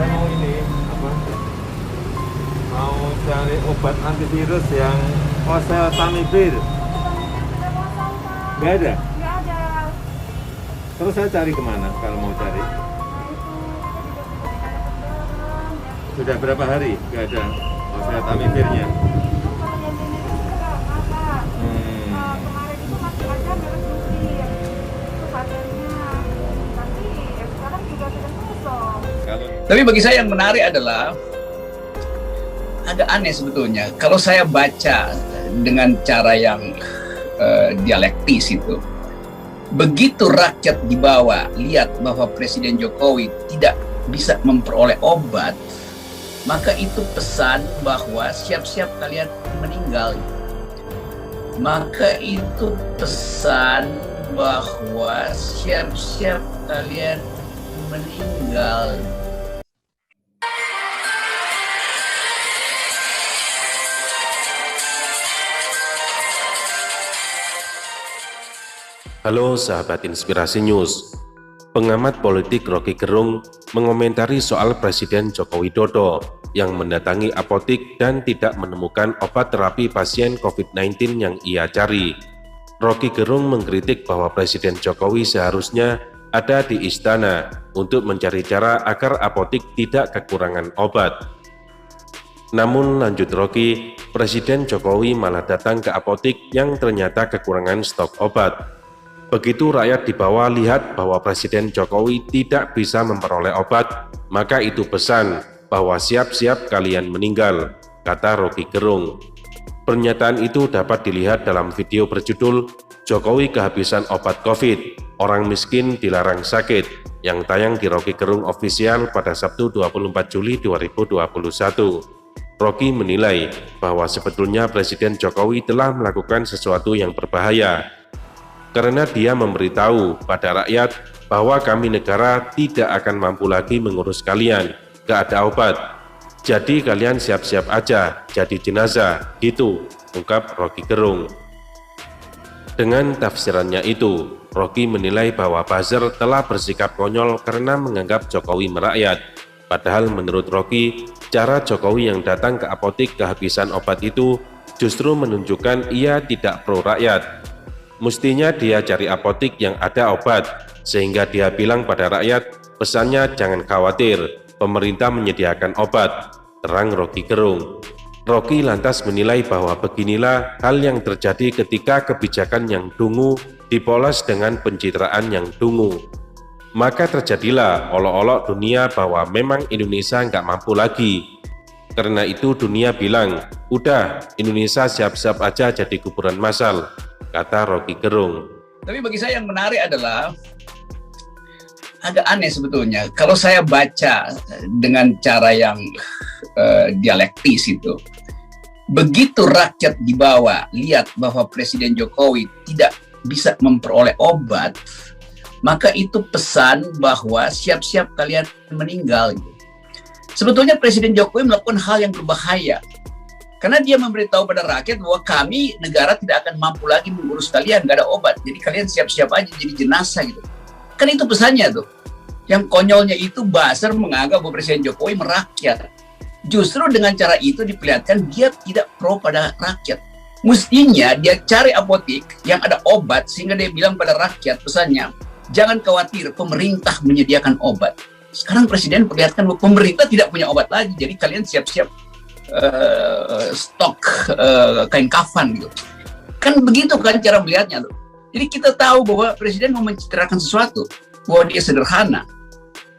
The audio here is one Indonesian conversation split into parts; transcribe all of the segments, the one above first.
saya mau ini apa? Mau cari obat antivirus yang oseltamivir. Nggak ada. Nggak ada. Terus saya cari kemana kalau mau cari? Nah itu kita juga Sudah berapa hari nggak ada oseltamivirnya? itu kalau yang ini juga apa? Nah, kemarin itu masih ada merek Muslim. Itu patennya. Tapi ya sekarang juga sudah kosong. Kalau Tapi bagi saya yang menarik adalah agak aneh sebetulnya. Kalau saya baca dengan cara yang dialektis itu, begitu rakyat di bawah lihat bahwa Presiden Jokowi tidak bisa memperoleh obat, maka itu pesan bahwa siap-siap kalian meninggal. Maka itu pesan bahwa siap-siap kalian meninggal. Halo sahabat Inspirasi News. Pengamat politik Rocky Gerung mengomentari soal Presiden Joko Widodo yang mendatangi apotik dan tidak menemukan obat terapi pasien COVID-19 yang ia cari. Rocky Gerung mengkritik bahwa Presiden Jokowi seharusnya ada di istana untuk mencari cara agar apotik tidak kekurangan obat. Namun lanjut Rocky, Presiden Jokowi malah datang ke apotik yang ternyata kekurangan stok obat. Begitu rakyat di bawah lihat bahwa Presiden Jokowi tidak bisa memperoleh obat, maka itu pesan bahwa siap-siap kalian meninggal, kata Rocky Gerung. Pernyataan itu dapat dilihat dalam video berjudul Jokowi kehabisan obat COVID, orang miskin dilarang sakit, yang tayang di Rocky Gerung Official pada Sabtu 24 Juli 2021. Rocky menilai bahwa sebetulnya Presiden Jokowi telah melakukan sesuatu yang berbahaya, karena dia memberitahu pada rakyat bahwa kami negara tidak akan mampu lagi mengurus kalian, gak ada obat. Jadi kalian siap-siap aja jadi jenazah, gitu, ungkap Rocky Gerung. Dengan tafsirannya itu, Rocky menilai bahwa buzzer telah bersikap konyol karena menganggap Jokowi merakyat. Padahal menurut Rocky, cara Jokowi yang datang ke apotik kehabisan obat itu justru menunjukkan ia tidak pro rakyat. Mestinya dia cari apotik yang ada obat, sehingga dia bilang pada rakyat, pesannya jangan khawatir, pemerintah menyediakan obat, terang Rocky Gerung. Rocky lantas menilai bahwa beginilah hal yang terjadi ketika kebijakan yang dungu dipoles dengan pencitraan yang dungu. Maka terjadilah olok-olok dunia bahwa memang Indonesia nggak mampu lagi. Karena itu dunia bilang, udah Indonesia siap-siap aja jadi kuburan massal, kata Rocky Gerung. Tapi bagi saya yang menarik adalah agak aneh sebetulnya. Kalau saya baca dengan cara yang dialektis itu, begitu rakyat di bawah lihat bahwa Presiden Jokowi tidak bisa memperoleh obat, maka itu pesan bahwa siap-siap kalian meninggal. Sebetulnya Presiden Jokowi melakukan hal yang berbahaya, karena dia memberitahu pada rakyat bahwa kami negara tidak akan mampu lagi mengurus kalian, gak ada obat, jadi kalian siap-siap aja jadi jenazah gitu. Kan itu pesannya tuh. Yang konyolnya itu buzzer menganggap bahwa Presiden Jokowi merakyat. Justru dengan cara itu diperlihatkan dia tidak pro pada rakyat. Mestinya dia cari apotik yang ada obat sehingga dia bilang pada rakyat pesannya, jangan khawatir, pemerintah menyediakan obat. Sekarang Presiden perlihatkan bahwa pemerintah tidak punya obat lagi, jadi kalian siap-siap stok kain kafan gitu. Kan begitu kan cara melihatnya tuh. Jadi kita tahu bahwa Presiden mau mencitrakan sesuatu, bahwa dia sederhana.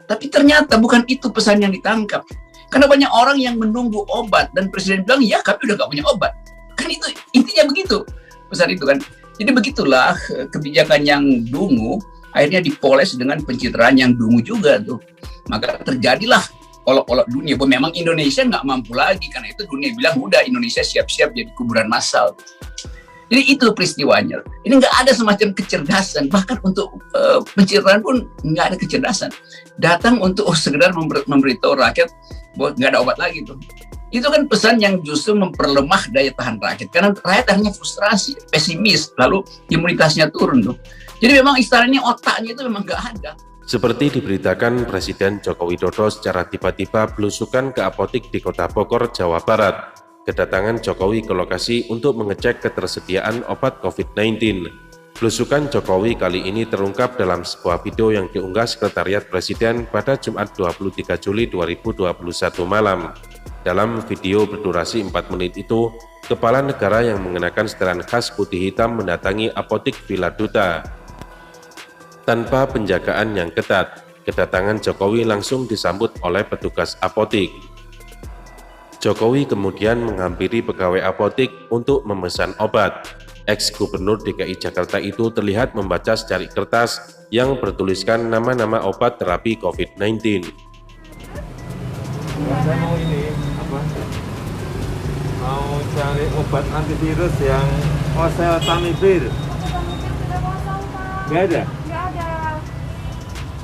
Tapi ternyata bukan itu pesan yang ditangkap. Karena banyak orang yang menunggu obat dan Presiden bilang, ya kami udah gak punya obat. Kan itu intinya begitu pesan itu kan. Jadi begitulah kebijakan yang dungu akhirnya dipoles dengan pencitraan yang dungu juga tuh. Maka terjadilah olok-olok dunia bahwa memang Indonesia nggak mampu lagi, karena itu dunia bilang udah Indonesia siap-siap jadi kuburan massal. Jadi itu peristiwanya. Ini nggak ada semacam kecerdasan, bahkan untuk pencitraan pun nggak ada kecerdasan. Datang untuk sekedar memberitahu rakyat bahwa nggak ada obat lagi tuh. Itu kan pesan yang justru memperlemah daya tahan rakyat, karena rakyat akhirnya frustrasi, pesimis, lalu imunitasnya turun tuh. Jadi memang istilahnya otaknya itu memang nggak ada. Seperti diberitakan, Presiden Joko Widodo secara tiba-tiba belusukan ke apotik di Kota Bogor, Jawa Barat. Kedatangan Jokowi ke lokasi untuk mengecek ketersediaan obat COVID-19. Belusukan Jokowi kali ini terungkap dalam sebuah video yang diunggah Sekretariat Presiden pada Jumat 23 Juli 2021 malam. Dalam video berdurasi 4 menit itu, Kepala Negara yang mengenakan setelan khas putih hitam mendatangi apotik Villa Duta. Tanpa penjagaan yang ketat, kedatangan Jokowi langsung disambut oleh petugas apotik. Jokowi kemudian menghampiri pegawai apotik untuk memesan obat. Ex-Gubernur DKI Jakarta itu terlihat membaca secari kertas yang bertuliskan nama-nama obat terapi COVID-19. Saya mau ini apa? Mau cari obat antivirus yang oseltamivir. Oseltamivir sudah kosong, Pak. Nggak ada. Nggak ada.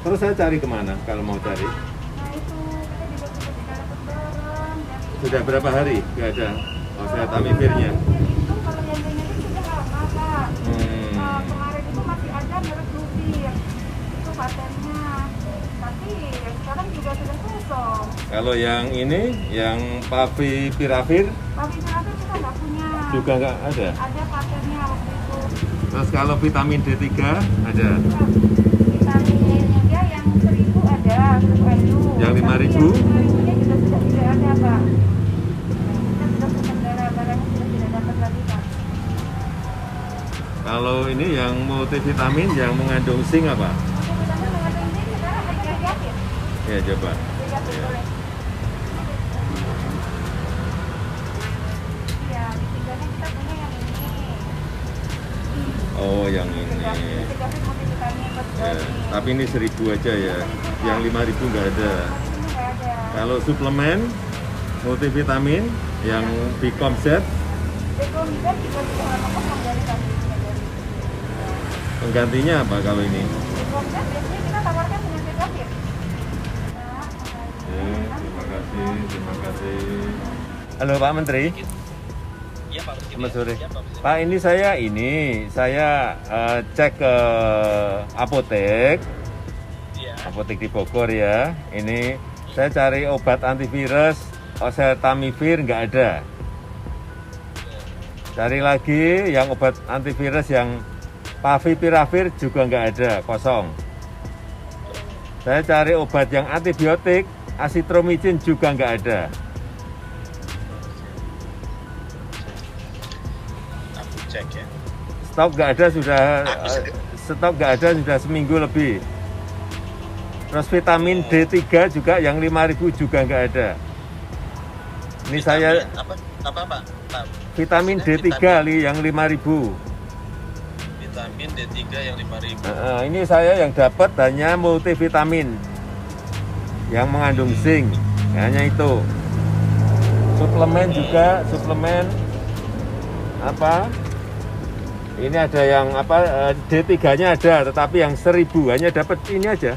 Terus saya cari kemana kalau mau cari? Nah itu kita juga sudah tidak dapat barang. Sudah berapa hari nggak ada oseltamivirnya? Itu kalau yang generic sudah lama, Pak. Kemarin itu masih ada merek Luvir. Itu patennya. Tapi ya sekarang juga sudah kosong. Kalau yang ini, yang Favipiravir Favipiravir kita nggak punya. juga nggak ada. Ada patennya waktu itu. Terus kalau vitamin D3 ada. Vitamin dia yang 1000 ada, 1000. Yang 5.000? Yang 5.000-nya juga sudah tidak ada, Pak. Kita sudah sementara barangnya sudah tidak dapat lagi, Pak. Kalau ini yang multivitamin yang mengandung zinc apa? Untuk vitamin mengandung zinc sekarang ada yakin. Ya coba. Yakin Ya. boleh. Iya, di tiganya kita punya yang ini. Oh yang ini. Yakin multivitamin buat Ya. body. Tapi ini 1000 aja ya. Yang 5.000 nggak ada. Ini nggak ada. Kalau suplemen multivitamin yang Bicomset Dekomida juga sudah lama kosong dari tadi. penggantinya apa kalau ini? Dekomida biasanya kita tawarkan penyakit yakin. Terima kasih, terima kasih. Halo Pak Menteri. Iya Pak Presiden. Selamat sore. Iya, Pak Presiden. Pak saya cek ke apotek Iya. di Bogor ya. Ini saya cari obat antivirus oseltamivir nggak ada. Cari lagi yang obat antivirus yang Favipiravir juga nggak ada, kosong. Saya cari obat yang antibiotik Azithromycin juga nggak ada. Aku cek ya. Stok nggak ada sudah seminggu lebih. Terus vitamin D3 juga yang 5.000 juga nggak ada. Ini saya Apa Pak? vitamin D3 yang 5.000. Vitamin D3 yang 5.000. Ini saya yang dapat hanya multivitamin yang mengandung zinc, hanya itu. Suplemen juga, suplemen apa? Ini ada yang apa? D3-nya ada, tetapi yang 1000 hanya dapat ini aja.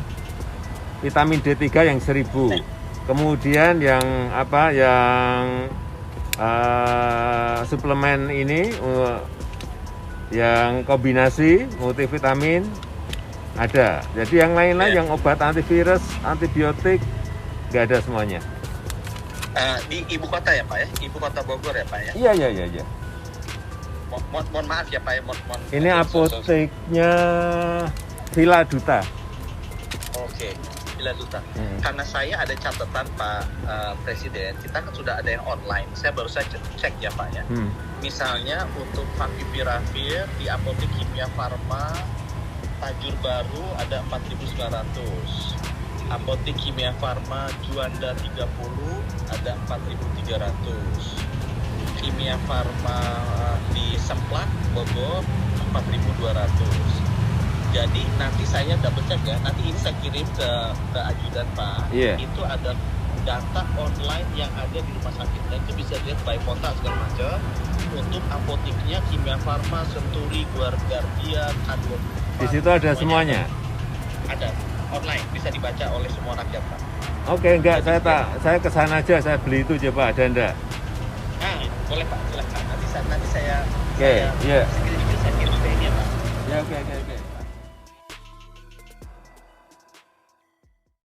Vitamin D3 yang 1000. Kemudian yang apa? Yang suplemen ini yang kombinasi multivitamin ada. Jadi yang lain-lain yang obat antivirus, antibiotik nggak ada semuanya. Di ibu kota ya Pak ya? Ibu kota Bogor ya Pak ya? Iya. Mohon maaf ya Pak ya. Ini apoteknya Villa Duta. Oke. Villa Duta. Karena saya ada catatan Pak Presiden, kita kan sudah ada yang online. Saya baru saja cek ya Pak ya. Misalnya untuk Favipiravir di apotek Kimia Farma Tajur Baru ada 4.900. Apotek Kimia Farma Juanda 30 ada 4.300. Kimia Farma di Semplak Bogor 4.200. Jadi nanti saya double check ya. Nanti ini saya kirim ke ajudan Pak. Iya. Itu ada data online yang ada di rumah sakit dan itu bisa lihat by kota segala macam. Untuk apoteknya Kimia Farma, Senturi, Guardia, K24. Di situ ada semuanya. Ada online, bisa dibaca oleh semua rakyat Pak. Oke, enggak, saya kesana aja, saya beli itu aja Pak, ada enggak? Boleh Pak, silakan. Nanti saya Oke, iya. saya kirim ke ini ya Pak. Ya, oke.